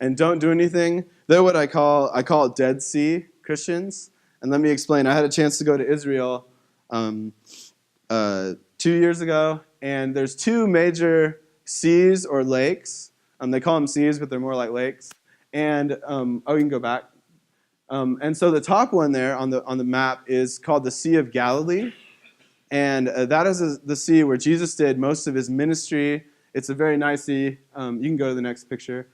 and don't do anything, they're what I call Dead Sea Christians. And let me explain. I had a chance to go to Israel 2 years ago, and there's two major seas or lakes. They call them seas, but they're more like lakes. And you can go back. And so the top one there on the map is called the Sea of Galilee, and that is the sea where Jesus did most of his ministry. It's a very nice sea. You can go to the next picture.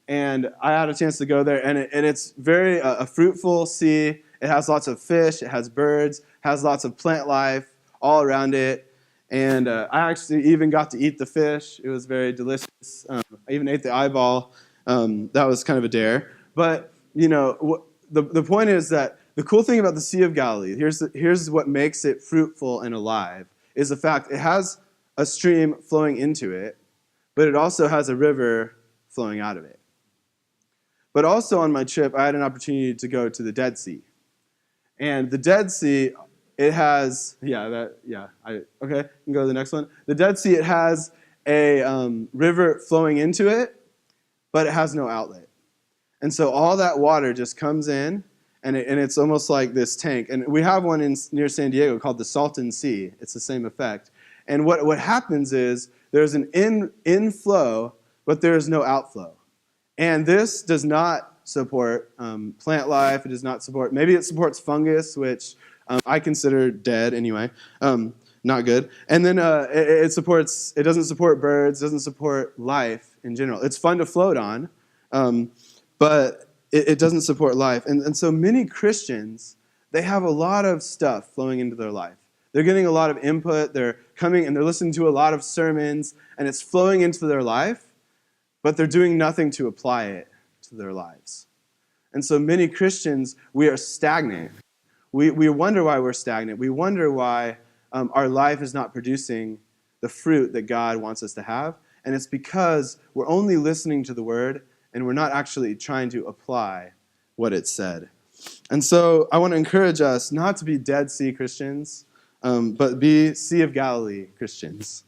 And I had a chance to go there, and it's very a fruitful sea. It has lots of fish. It has birds. Has lots of plant life all around it. And I actually even got to eat the fish. It was very delicious. I even ate the eyeball. That was kind of a dare. But the point is that the cool thing about the Sea of Galilee, here's what makes it fruitful and alive, is the fact it has a stream flowing into it, but it also has a river flowing out of it. But also on my trip, I had an opportunity to go to the Dead Sea. And the Dead Sea, it has, okay, you can go to the next one. The Dead Sea, it has a river flowing into it, but it has no outlet. And so all that water just comes in, and it's almost like this tank. And we have one near San Diego called the Salton Sea. It's the same effect. And what happens is there's an inflow, but there is no outflow. And this does not support plant life. It does not support, maybe it supports fungus, which I consider dead anyway, not good. And then it doesn't support birds, doesn't support life in general. It's fun to float on, but it doesn't support life. And so many Christians, they have a lot of stuff flowing into their life. They're getting a lot of input. They're coming and they're listening to a lot of sermons, and it's flowing into their life, but they're doing nothing to apply it to their lives. And so many Christians, we are stagnant. We wonder why we're stagnant. We wonder why our life is not producing the fruit that God wants us to have. And it's because we're only listening to the Word, and we're not actually trying to apply what it said. And so I want to encourage us not to be Dead Sea Christians, but be Sea of Galilee Christians.